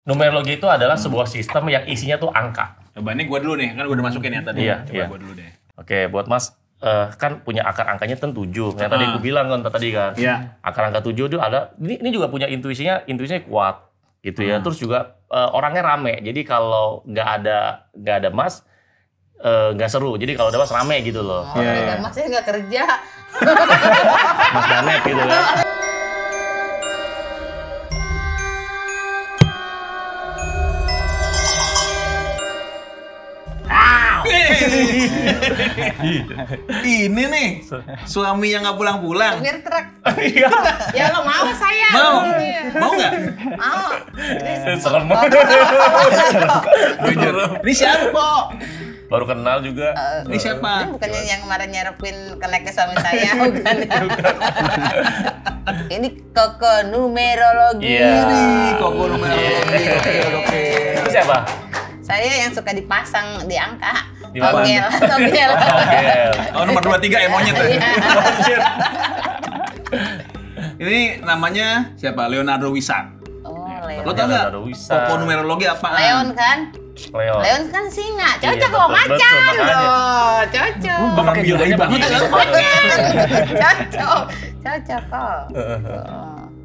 Numerologi itu adalah sebuah sistem yang isinya tuh angka. Coba ini gue dulu nih, kan gue udah masukin ya tadi. Iya, Coba iya. gue dulu deh. Oke, buat Mas, kan punya akar angkanya kan 7. Yang tadi aku bilang kan tadi kan. Iya. Akar angka 7 itu ada, ini juga punya intuisinya kuat gitu ya. Terus juga orangnya rame. Jadi kalau nggak ada Mas, nggak seru. Jadi kalau ada Mas rame gitu loh. Iya. Maksudnya nggak kerja. Mas Danet gitu kan. Ini nih, suami yang nggak pulang-pulang. Supir truk. Iya. Ya lo mau saya. Mau? Iya. Mau nggak? Mau. Serem. Jujur. Ini siapa, Po? Baru kenal juga. Ini siapa? Ini bukannya yang kemarin nyerepin keneknya suami saya, bukan? Ini Koko numerologi. Iya. Ini Koko numerologi. Oke. Itu siapa? Saya yang suka dipasang di angka. Di mana? Togel. Oke. Oh, nomor 23 ya monyet ya? Iya. Ini namanya siapa? Leonardo Wisa. Oh, Leon. Lo tau nggak? Leonardo Wisa. Koko numerologi apaan? Leon kan? Leon. Leon kan singa. Iya, Cocok betul, kok macan betul, makanya. loh. Cocok. Kok pakai Birahi judulnya banget begini? Cocok. Cocok kok.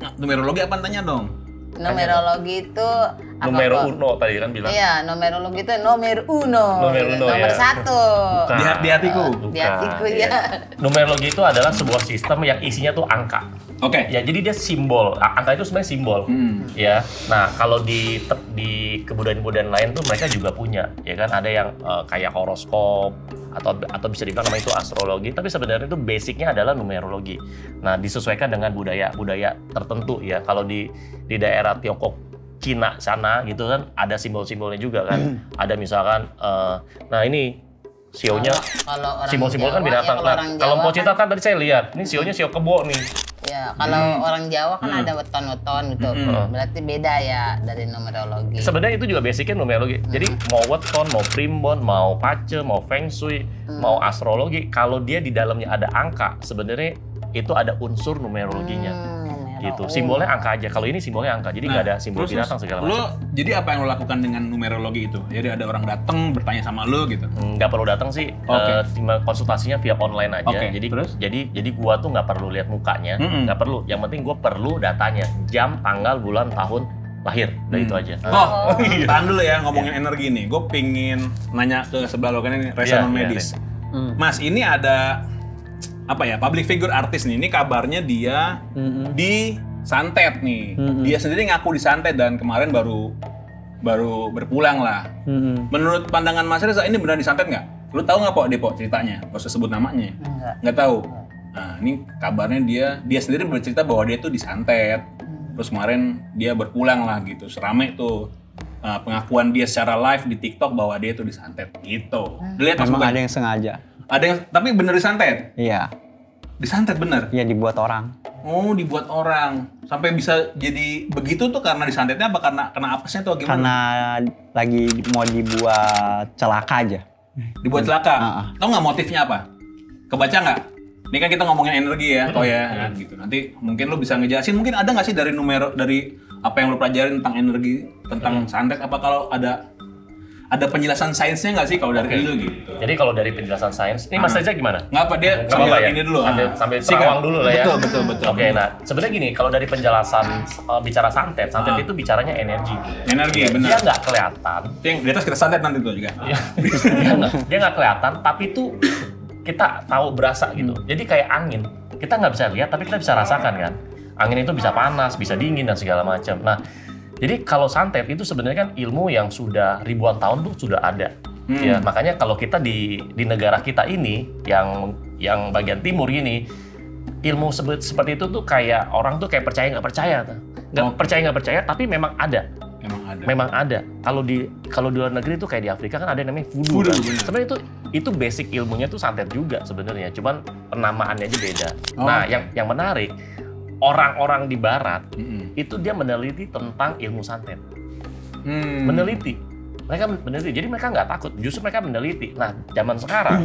Nah, numerologi apaan tanya dong? Numerologi itu apa Numero kok? uno tadi kan bilang. Iya, numerologi itu nomor uno. Nomor uno, Nomor ya. satu. Bukan. Di hatiku. Di hatiku Bukan, ya. Numerologi itu adalah sebuah sistem yang isinya tuh angka. Oke. Ya, jadi dia simbol. Angka itu sebenarnya simbol. Ya. Nah, kalau di kebudayaan-kebudayaan lain tuh mereka juga punya, ya kan, ada yang kayak horoskop atau bisa dibilang namanya itu astrologi, tapi sebenarnya itu basicnya adalah numerologi. Nah, disesuaikan dengan budaya tertentu ya. Kalau di daerah Tiongkok, Cina sana gitu kan ada simbol-simbolnya juga kan. Ada misalkan nah ini sionya Kalau orang simbol-simbol kan Jawa, binatang. ya, Nah, orang kalau Jawa Mpok Cita kan tadi saya lihat, ini sionya sio kebo nih. Ya, kalau orang Jawa kan ada weton-weton gitu. Berarti beda ya dari numerologi. Sebenarnya itu juga basicnya numerologi. Jadi mau weton, mau primbon, mau pace, mau feng shui, mau astrologi, kalau dia di dalamnya ada angka, sebenarnya itu ada unsur numerologinya. Gitu. Simbolnya angka aja. Kalau ini simbolnya angka. Jadi nggak ada simbol binatang segala macam. Lo jadi apa yang lo lakukan dengan numerologi itu? Jadi ada orang datang bertanya sama lo gitu. Nggak perlu datang sih. Oke. Cuma konsultasinya via online aja. Oke, Jadi terus? jadi gua tuh nggak perlu lihat mukanya, nggak perlu. Yang penting gua perlu datanya, jam, tanggal, bulan, tahun lahir. Udah itu aja. Oh, tahan dulu ya ngomongin energi nih. Gue pingin nanya ke sebelah lo kan ini resonan Iya, medis. Mas, ini ada apa ya, public figure artis nih. Ini kabarnya dia disantet nih. Dia sendiri ngaku disantet dan kemarin baru berpulang lah. Menurut pandangan Mas Reza ini benar disantet nggak? Lu tahu nggak Po Depo ceritanya? Gak usah sebut namanya. Nggak tahu. Nah, ini kabarnya dia sendiri bercerita bahwa dia tuh disantet. Terus kemarin dia berpulang lah gitu. Serame tuh pengakuan dia secara live di TikTok bahwa dia tuh disantet gitu. Dilihat Memang ada yang sengaja. ada yang tapi bener disantet. Iya, Disantet bener. iya dibuat orang. Oh, dibuat orang. Sampai bisa jadi begitu tuh karena disantetnya apa karena kena apesnya tuh gimana? Karena lagi mau dibuat celaka aja. Dibuat celaka. Heeh. Tahu nggak motifnya apa? Kebaca nggak? Ini kan kita ngomongin energi ya, oh ya, kan, gitu. Nanti mungkin lo bisa ngejelasin. Mungkin ada nggak sih dari dari apa yang lo pelajarin tentang energi, tentang santet? Apa kalau ada penjelasan sainsnya nggak sih kalau dari lo gitu? Jadi kalau dari penjelasan sains, ini Mas Reza gimana? Nggak apa dia Nggak sambil apa-apa ya? ini dulu. Sambil Singkat. terawang dulu lah ya. Betul. Oke, nah sebenarnya gini, kalau dari penjelasan bicara santet itu bicaranya energi. Energi, benar. Dia nggak kelihatan. Yang di atas kita santet nanti tuh juga. Dia nggak kelihatan, tapi tuh kita tahu berasa gitu. Jadi kayak angin, kita nggak bisa lihat, tapi kita bisa rasakan kan. Angin itu bisa panas, bisa dingin dan segala macam. Nah, jadi kalau santet itu sebenarnya kan ilmu yang sudah ribuan tahun tuh sudah ada. Ya, makanya kalau kita di negara kita ini yang bagian timur ini, ilmu seperti itu tuh kayak orang tuh kayak percaya nggak percaya, nggak percaya, tapi memang ada. Memang ada. Kalau di luar negeri tuh kayak di Afrika kan ada yang namanya voodoo kan? Sebenarnya itu basic ilmunya tuh santet juga sebenarnya, cuman penamaannya aja beda. Nah, yang menarik, orang-orang di barat itu dia meneliti tentang ilmu santet. Meneliti. Mereka meneliti. Jadi mereka nggak takut, justru mereka meneliti. Nah, zaman sekarang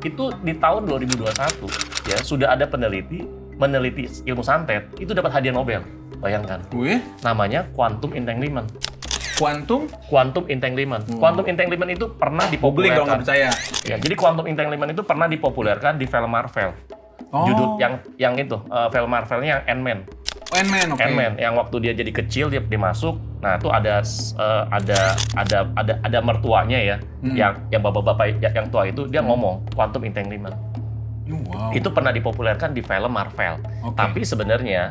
itu di tahun 2021 ya sudah ada peneliti meneliti ilmu santet, itu dapat hadiah Nobel. Bayangkan. Wih, Namanya quantum entanglement. Quantum entanglement. Quantum entanglement itu pernah Googling kalau nggak dipopulerkan. percaya. Ya, jadi quantum entanglement itu pernah dipopulerkan di film Marvel. Judul yang itu film Marvelnya yang Ant-Man. Ant-Man, oke. Ant-Man yang waktu dia jadi kecil dia masuk. Nah, itu ada mertuanya ya. Yang bapak-bapak yang tua itu dia ngomong quantum entanglement. Wow. Itu pernah dipopulerkan di film Marvel. Tapi sebenarnya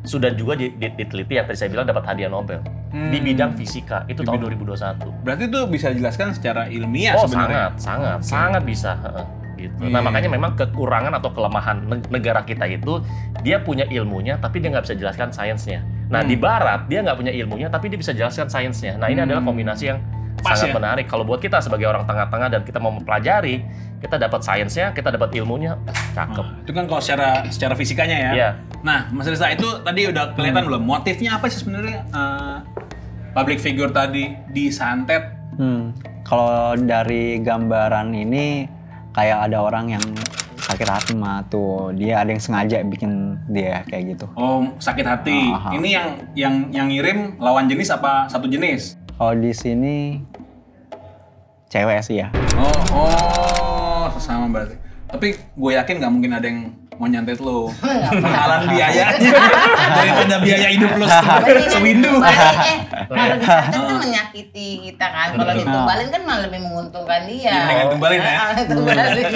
sudah juga diteliti yang tadi saya bilang dapat hadiah Nobel di bidang fisika itu tahun 2021. Berarti itu bisa dijelaskan secara ilmiah sebenarnya. sangat bisa. Gitu. Nah, makanya memang kekurangan atau kelemahan negara kita itu dia punya ilmunya tapi dia nggak bisa jelaskan sainsnya. Nah, di Barat dia nggak punya ilmunya tapi dia bisa jelaskan sainsnya. Nah, ini adalah kombinasi yang sangat menarik. Kalau buat kita sebagai orang tengah-tengah dan kita mau mempelajari, kita dapat sainsnya, kita dapat ilmunya, cakep. Itu kan kalau secara fisikanya ya. Iya. Nah, Mas Reza itu tadi udah kelihatan belum? Motifnya apa sih sebenarnya public figure tadi disantet? Kalau dari gambaran ini kayak ada orang yang sakit hati mah tuh, dia ada yang sengaja bikin dia kayak gitu. Oh, sakit hati. Ini yang ngirim lawan jenis apa satu jenis? Kalau di sini cewek sih ya. Oh, sesama berarti. Tapi gue yakin nggak mungkin ada yang mau nyantet lo. Mahalan biayanya daripada biaya hidup lo sewindu. Kalau disantet kan menyakiti kita kan. Kalau ditumbalin kan malah lebih menguntungkan dia. Dengan tumbalin ya.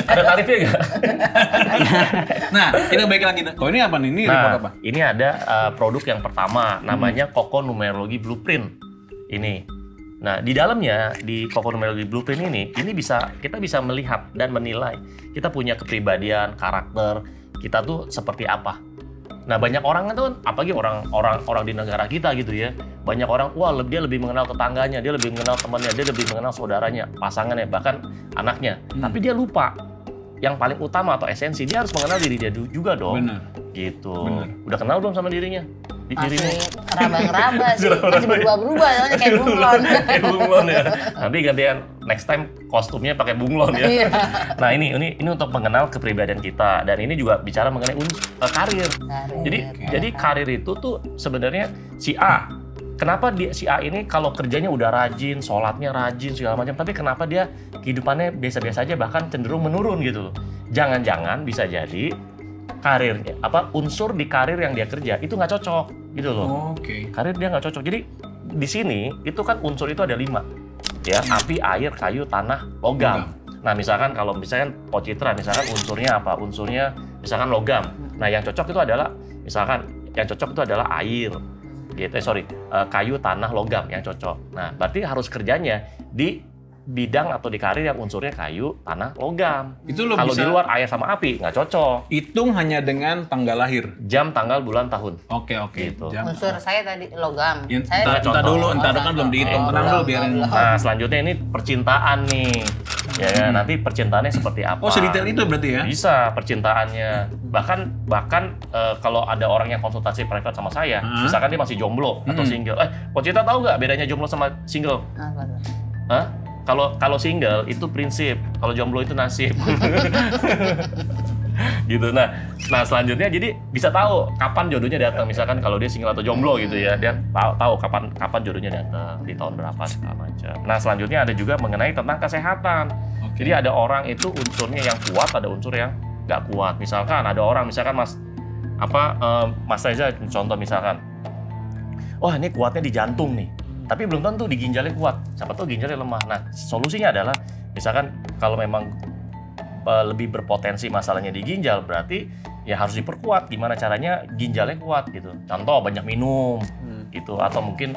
Ada tarifnya nggak? Nah, kita balik lagi. Kok ini apa nih? Ini report apa? Ini ada produk yang pertama, namanya Coco Numerology Blueprint. Ini. Nah, di dalamnya, di Coco Numerology Blueprint ini kita bisa melihat dan menilai kita punya kepribadian, karakter, kita tuh seperti apa. Nah, banyak orang itu, apalagi orang di negara kita gitu ya, banyak orang, dia lebih mengenal tetangganya, dia lebih mengenal temannya, dia lebih mengenal saudaranya, pasangannya, bahkan anaknya. Tapi dia lupa yang paling utama atau esensi, dia harus mengenal diri dia juga dong. Bener. Gitu. Bener. Udah kenal belum sama dirinya? Masih raba-raba sih, masih berubah-berubah, soalnya kayak bunglon. Kayak bunglon ya. Nanti gantian next time kostumnya pakai bunglon ya. Nah, ini untuk mengenal kepribadian kita, dan ini juga bicara mengenai karir. Jadi karir itu tuh sebenarnya si A. Kenapa si A ini kalau kerjanya udah rajin, sholatnya rajin segala macam, tapi kenapa dia kehidupannya biasa-biasa aja, bahkan cenderung menurun gitu loh. Jangan-jangan bisa jadi karirnya unsur di karir yang dia kerja itu nggak cocok gitu loh. Karir dia nggak cocok. Jadi di sini itu kan unsur itu ada 5 ya, api, air, kayu, tanah, logam. Nah, misalkan kalau misalkan Pocitra misalkan unsurnya apa? Unsurnya misalkan logam. Nah, yang cocok itu adalah air gitu. Kayu, tanah, logam yang cocok. Nah, berarti harus kerjanya di bidang atau di karir yang unsurnya kayu, tanah, logam. Itu lo kalau di luar air sama api nggak cocok. Hitung hanya dengan tanggal lahir, jam, tanggal, bulan, tahun. Oke. Gitu. Unsur saya tadi logam. Entar dulu kan belum dihitung. Tenang dulu biarin. Nah, selanjutnya ini percintaan nih. Ya, nanti percintaannya seperti apa? Oh, sedetail itu berarti ya? Bisa percintaannya. Bahkan kalau ada orang yang konsultasi private sama saya, misalkan dia masih jomblo atau single. Kok Cita tahu nggak bedanya jomblo sama single? Apa tuh? Hah? Kalau single itu prinsip, kalau jomblo itu nasib. Gitu. Nah selanjutnya jadi bisa tahu kapan jodohnya datang. Misalkan kalau dia single atau jomblo gitu ya, dia tahu kapan jodohnya datang, di tahun berapa segala macam. Nah, selanjutnya ada juga mengenai tentang kesehatan. Jadi ada orang itu unsurnya yang kuat, ada unsur yang nggak kuat. Misalkan ada orang, misalkan Mas Reza contoh misalkan, ini kuatnya di jantung nih. Tapi belum tentu di ginjalnya kuat, siapa tahu ginjalnya lemah. Nah, solusinya adalah misalkan kalau memang lebih berpotensi masalahnya di ginjal, berarti ya harus diperkuat. Gimana caranya ginjalnya kuat gitu. Contoh banyak minum gitu, atau mungkin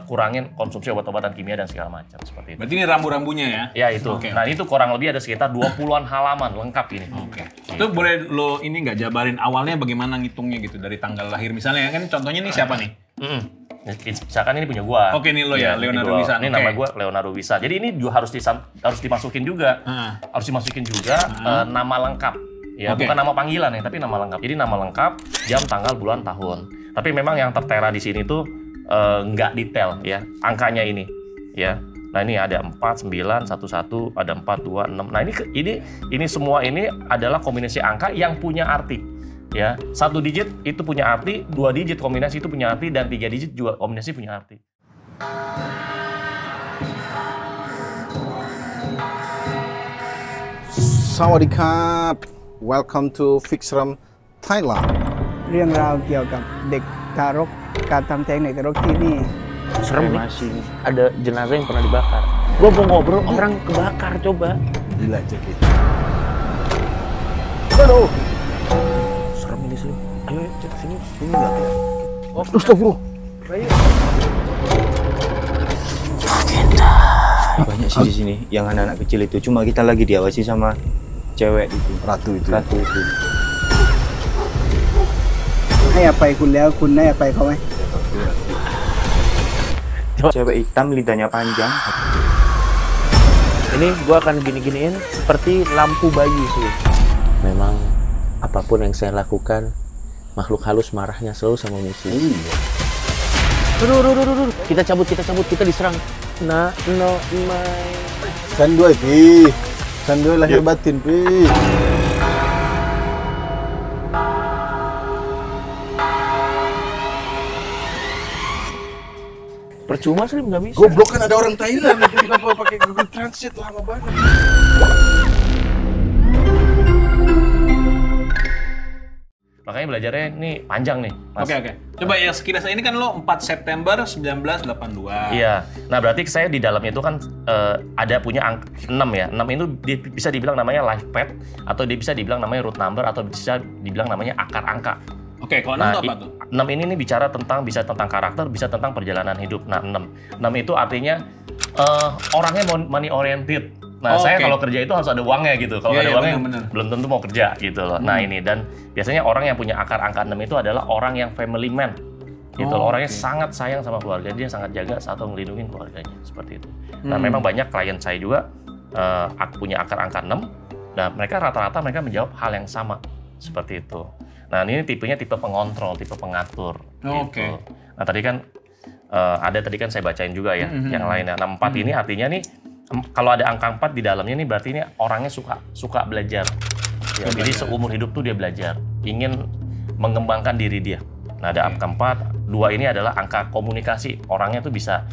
kurangin konsumsi obat-obatan kimia dan segala macam seperti itu. Berarti ini rambu-rambunya ya? Ya itu. Nah, itu kurang lebih ada sekitar 20-an halaman lengkap ini. Gitu. Itu boleh lo ini nggak jabarin awalnya bagaimana ngitungnya gitu dari tanggal lahir misalnya kan, contohnya ini siapa nih? Misalkan ini punya gua. Oke, ini lo ya, Leonardo Wisa. Ini nama gua Leonardo Wisa. Jadi ini juga harus dimasukin juga. Harus dimasukin juga nama lengkap. Ya, bukan nama panggilan ya, tapi nama lengkap. Jadi nama lengkap, jam, tanggal, bulan, tahun. Tapi memang yang tertera di sini tuh nggak detail ya, angkanya ini ya. Nah, ini ada 4, 9, 1, 1, ada 4, 2, 6. Nah, ini semua ini adalah kombinasi angka yang punya arti. Ya, 1 digit itu punya arti, 2 digit kombinasi itu punya arti, dan 3 digit juga kombinasi punya arti. Sawadikap. Welcome to Fixram Thailand. เรื่องราวเกี่ยวกับเด็กทารกการทำแท้งเด็กทารกที่นี่ Serem nih. Ada jenazah yang pernah dibakar. Gua mau ngobrol orang kebakar coba. Gila Jeki. Aduh. Serem ini sih. Ayo cek sini enggak ya. Oh, astagfirullah. Ayo. Banyak sih di sini yang anak-anak kecil itu, cuma kita lagi diawasi sama cewek itu. Ratu itu. Ratu itu. ให้อภัยคุณแล้วคุณให้อภัยเขาไหม Cewek hitam lidahnya panjang. Ini gua akan gini-giniin seperti lampu bayi sih. Memang apapun yang saya lakukan, makhluk halus marahnya selalu sama musuh. Aduh. Kita cabut, kita diserang. No, my. San dua pi. San dua lahir batin pi. Percuma sih nggak bisa. Goblok kan ada orang Thailand, itu kenapa pakai Google Translate lama banget. Makanya belajarnya ini panjang nih, Mas. Oke. Coba ya sekilas ini kan lo 4 September 1982. Iya. Nah, berarti saya di dalamnya itu kan ada punya angka 6 ya. 6 itu bisa dibilang namanya life path, atau dia bisa dibilang namanya root number, atau bisa dibilang namanya akar angka. Oke, kalau 6 itu apa tuh? 6 ini nih bicara tentang, bisa tentang karakter, bisa tentang perjalanan hidup. Nah, 6 itu artinya orangnya money oriented. Nah, saya kalau kerja itu harus ada uangnya gitu. Kalau nggak ada uangnya, bener. Belum tentu mau kerja gitu loh. Nah, ini, dan biasanya orang yang punya akar angka 6 itu adalah orang yang family man. Gitu loh. Orangnya sangat sayang sama keluarga, dia sangat jaga atau ngelindungin keluarganya, seperti itu. Nah, memang banyak klien saya juga punya akar angka 6. Nah, mereka rata-rata mereka menjawab hal yang sama, seperti itu. Nah, ini tipenya tipe pengontrol, tipe pengatur. Gitu. Nah, tadi kan tadi kan saya bacain juga ya, yang lainnya. Nah, 4 ini artinya nih, kalau ada angka 4 di dalamnya nih, berarti ini orangnya suka belajar. Ya, jadi seumur hidup tuh dia belajar, ingin mengembangkan diri dia. Nah, ada angka 4, 2 ini adalah angka komunikasi. Orangnya tuh bisa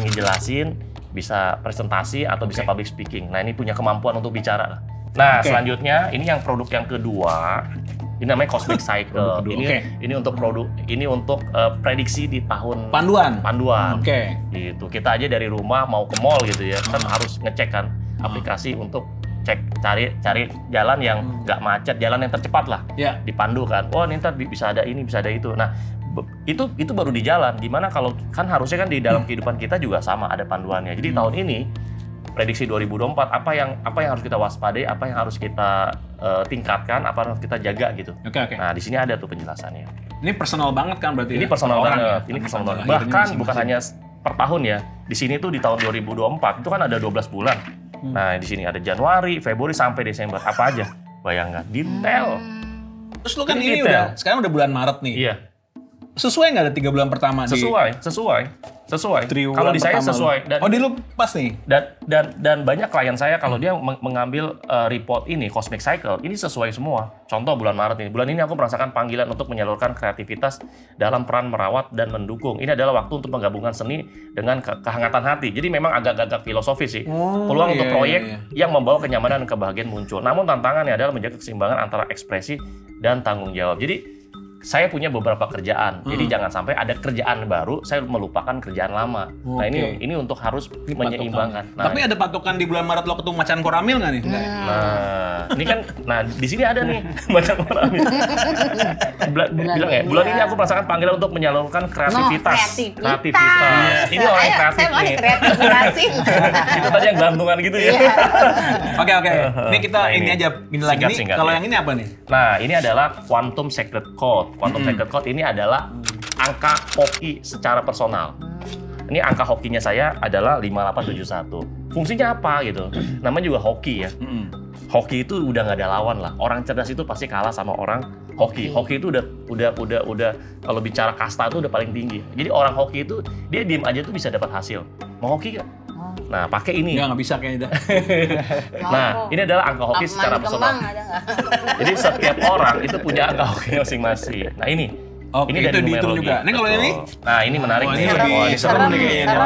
ngejelasin, bisa presentasi, atau bisa public speaking. Nah, ini punya kemampuan untuk bicara. Nah, selanjutnya ini yang produk yang kedua. Ini namanya Cosmic Cycle. Ini untuk produk, ini untuk prediksi di tahun panduan. Gitu. Kita aja dari rumah mau ke mall gitu ya, kan harus ngecek kan aplikasi untuk cari jalan yang nggak macet, jalan yang tercepat lah. Dipandu kan. Oh, ini ntar bisa ada ini, bisa ada itu. Nah, itu baru di jalan. Dimana kalau kan harusnya kan di dalam kehidupan kita juga sama ada panduannya. Jadi tahun ini prediksi 2024 apa yang harus kita waspadai, apa yang harus kita tingkatkan, apa yang harus kita jaga gitu. Nah, di sini ada tuh penjelasannya. Ini personal banget kan berarti? Ini personal banget. Ini personal banget. Bahkan bukan hanya per tahun ya. Di sini tuh di tahun 2024 itu kan ada 12 bulan. Nah, di sini ada Januari, Februari sampai Desember. Apa aja? Bayangkan, detail. Terus lu kan ini sekarang udah bulan Maret nih. Iya. Sesuai nggak ada 3 bulan pertama? Sesuai. Kalau di saya sesuai. Dan, di lu pas nih? Dan banyak klien saya kalau dia mengambil report ini, Cosmic Cycle, ini sesuai semua. Contoh bulan Maret ini. Bulan ini aku merasakan panggilan untuk menyalurkan kreativitas dalam peran merawat dan mendukung. Ini adalah waktu untuk menggabungkan seni dengan kehangatan hati. Jadi memang agak-agak filosofis sih. Peluang untuk proyek yang membawa kenyamanan dan kebahagiaan muncul. Namun tantangannya adalah menjaga keseimbangan antara ekspresi dan tanggung jawab. Jadi saya punya beberapa kerjaan, jadi jangan sampai ada kerjaan baru, saya melupakan kerjaan lama. Nah, ini untuk harus menyeimbangkan. Nah, tapi ada patokan di bulan Maret lo ketemu macan koramil nggak nih? Nah, ini kan, di sini ada nih macan koramil. Bilang ya, bulan ini aku merasakan panggilan untuk menyalurkan kreativitas. Ini orang kreatif nih. Kreativitas. Itu tadi yang gantungan gitu ya. Oke. Ini kita ini aja, ini lagi nih. Kalau yang ini apa nih? Nah, ini adalah Quantum Secret Code. Quantum Secret Code ini adalah angka hoki secara personal. Ini angka hokinya saya adalah 5871. Fungsinya apa gitu? Namanya juga hoki ya. Hoki itu udah nggak ada lawan lah. Orang cerdas itu pasti kalah sama orang hoki. Hoki itu udah kalau bicara kasta itu udah paling tinggi. Jadi orang hoki itu dia diem aja tuh bisa dapat hasil. Mau hoki nggak? Nah, pakai ini. Nggak bisa kayaknya. Nah, ini adalah angka hoki secara personal. Jadi setiap orang itu punya angka hoki masing-masing. Nah, ini. Ini itu dihitung juga. Ini kalau ini? Nah, ini menarik nih. Ini seru nih kayaknya.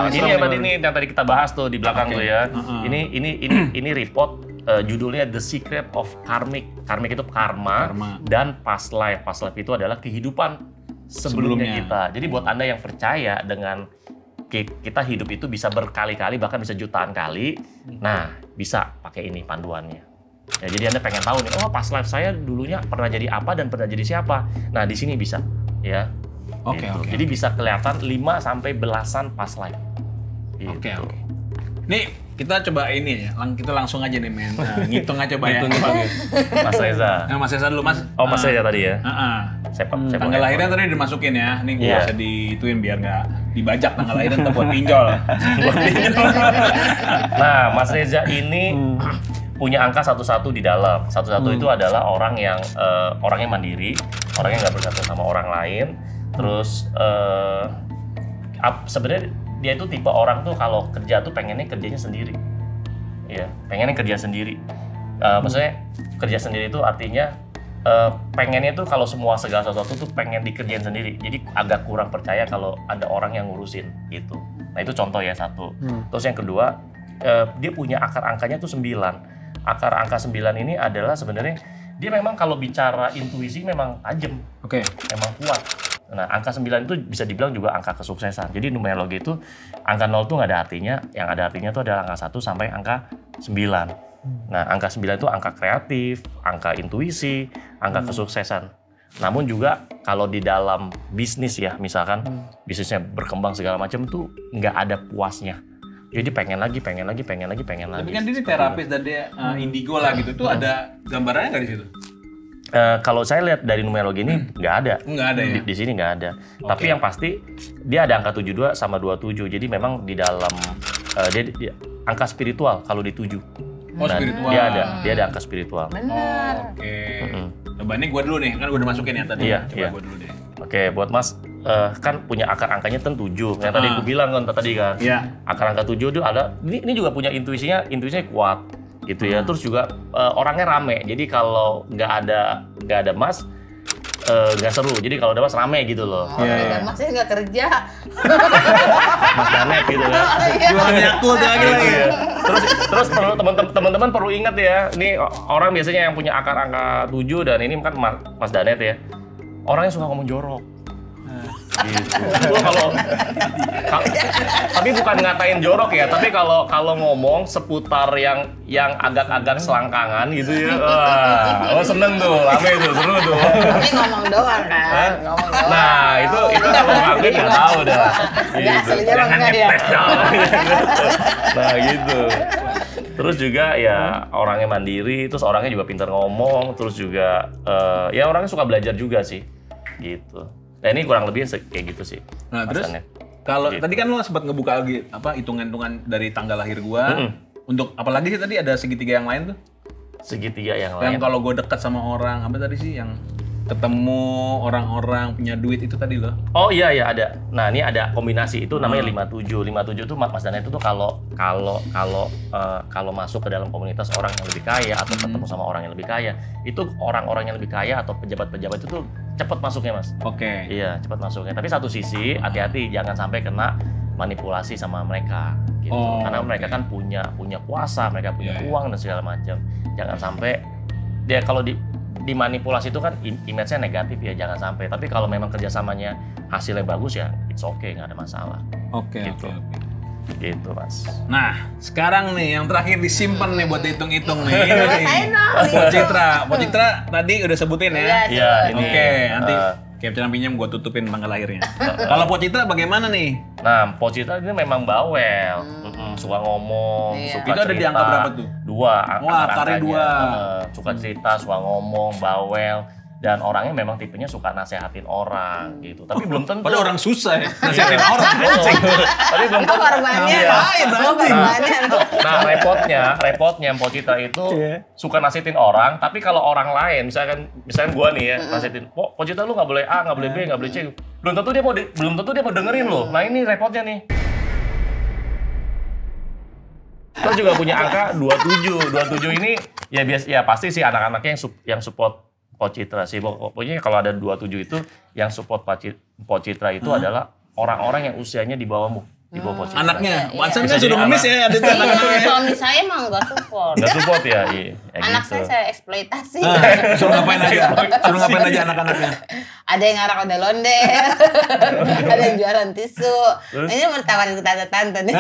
Ini yang tadi kita bahas tuh di belakang tuh ya. Ini report judulnya The Secret of Karmic. Karmic itu karma. Dan past life. Past life itu adalah kehidupan sebelumnya kita. Jadi buat Anda yang percaya dengan kita hidup itu bisa berkali-kali, bahkan bisa jutaan kali, nah bisa pakai ini panduannya. Ya, jadi Anda pengen tahu nih, oh past life saya dulunya pernah jadi apa dan pernah jadi siapa. Nah di sini bisa, ya. Oke. Jadi bisa kelihatan 5 sampai belasan past life. Oke. Nih kita coba ini ya, kita langsung aja nih men. Nah, ngitung aja coba ya. Mas Reza. Nah, Mas Reza dulu Mas. Oh Mas Reza tadi ya. Saya tanggal lahirnya tadi dimasukin ya. Nih gue bisa dituin biar nggak dibajak tanggal lahirnya tetap buat pinjol. Nah Mas Reza ini punya angka 11 di dalam. 11 itu adalah orang yang orangnya mandiri, orangnya nggak bergantung sama orang lain. Terus sebenarnya dia itu tipe orang tuh kalau kerja tuh pengennya kerjanya sendiri. Iya, pengennya kerja sendiri. Maksudnya kerja sendiri itu artinya pengennya tuh kalau segala sesuatu tuh pengen dikerjain sendiri. Jadi agak kurang percaya kalau ada orang yang ngurusin gitu. Nah itu contoh ya satu. Terus yang kedua, dia punya akar angkanya tuh 9. Akar angka 9 ini adalah sebenarnya dia memang kalau bicara intuisi memang tajam. Oke. Memang kuat. Nah, angka 9 itu bisa dibilang juga angka kesuksesan. Jadi numerologi itu angka 0 itu nggak ada artinya, yang ada artinya itu adalah angka 1 sampai angka 9. Nah, angka 9 itu angka kreatif, angka intuisi, angka kesuksesan. Namun juga kalau di dalam bisnis ya, misalkan bisnisnya berkembang segala macam tuh nggak ada puasnya. Jadi pengen lagi. Tapi kan dia terapis dan dia indigo lah gitu. Tuh ada gambarannya nggak di situ? Kalau saya lihat dari numerologi ini nggak ada. Nggak ada ya? Di sini nggak ada. Tapi yang pasti dia ada angka 72 sama 27. Jadi memang di dalam dia angka spiritual kalau di 7. Oh, spiritual. Dia ada angka spiritual. Benar. Oke. Coba ini gue dulu nih, kan gue udah masukin ya tadi. Iya. Gue dulu deh. Oke, buat Mas kan punya akar angkanya kan 7. Yang tadi aku bilang kan tadi kan. Iya. Akar angka 7 itu ada. Ini juga punya intuisinya kuat. Gitu ya, terus juga orangnya rame, jadi kalau nggak ada Mas nggak seru, jadi kalau ada Mas rame gitu loh. Masnya nggak kerja. Mas Danet gitu ya. Jualan Yakult lagi. Terus teman-teman perlu ingat ya, ini orang biasanya yang punya akar angka 7 dan ini kan Mas Danet ya, orangnya suka ngomong jorok. Gitu. Tapi bukan ngatain jorok ya, tapi kalau ngomong seputar yang agak-agak selangkangan gitu ya, seneng tuh, rame tuh, seru tuh. Ini ngomong doang kan, ngomong doang. Nah itu kalau ngapain nggak tahu dah. Gitu. Jangan ngetes dong. Nah gitu. Terus juga ya orangnya mandiri, terus orangnya juga pintar ngomong, terus juga ya orangnya suka belajar juga sih, gitu. Nah ini kurang lebih kayak gitu sih. Nah terus kalau gitu. Tadi kan lo sempat ngebuka lagi hitungan dari tanggal lahir gua. Untuk apalagi sih tadi ada segitiga yang lain tuh? Segitiga yang lain. Yang kalau gue dekat sama orang apa tadi sih yang ketemu orang-orang punya duit itu tadi loh. Oh iya ada. Nah ini ada kombinasi itu namanya 57. 57 itu Mas Dana itu tuh kalau masuk ke dalam komunitas orang yang lebih kaya atau ketemu sama orang yang lebih kaya, itu orang-orang yang lebih kaya atau pejabat-pejabat itu tuh cepat masuknya Mas. Oke. Iya cepat masuknya. Tapi satu sisi hati-hati jangan sampai kena manipulasi sama mereka gitu. Karena mereka kan punya kuasa, mereka punya uang dan segala macam. Jangan sampai dia kalau dimanipulasi itu kan image-nya negatif ya, jangan sampai. Tapi kalau memang kerjasamanya hasilnya bagus ya it's okay, nggak ada masalah. Oke. Gitu Mas. Nah sekarang nih yang terakhir disimpan nih buat hitung-hitung nih. Pocitra tadi udah sebutin ya. Iya ini. Oke, nanti Captain pinjam gue tutupin tanggal lahirnya. Kalau Pocitra bagaimana nih? Nah Pocitra ini memang bawel, suka ngomong, suka itu cerita. Ada di angka berapa tuh? 2. Akarnya 2. Suka cerita, suka ngomong, bawel. Dan orangnya memang tipenya suka nasehatin orang gitu. Tapi belum tentu. Padahal orang susah ya, nasehatin orang. Tapi belum tentu. Nah repotnya Pocitra itu suka nasehatin orang. Tapi kalau orang lain, misalkan gua nih ya, nasehatin, Pocitra lu nggak boleh A, nggak boleh B, nggak boleh C. Belum tentu dia mau dengerin loh. Nah ini repotnya nih. Terus juga punya angka 27. 27 ini ya pasti sih anak-anaknya yang support Pocitra sih. Pokoknya kalau ada 27 itu yang support Pocitra itu adalah orang-orang yang usianya di bawahmu. di bawah posisi. Anaknya, Iya. Wansan Bisa kan jadi sudah ngemis anak. ya, ada tuh anak-anaknya. Suami saya emang nggak support. Nggak support ya, iya. Ya Anak gitu. saya eksploitasi. Suruh ngapain aja? Suruh ngapain aja anak-anaknya? Ada yang ngarak ondel-ondel, ada yang jualan tisu. Ini mau tawarin ke tante-tante nih.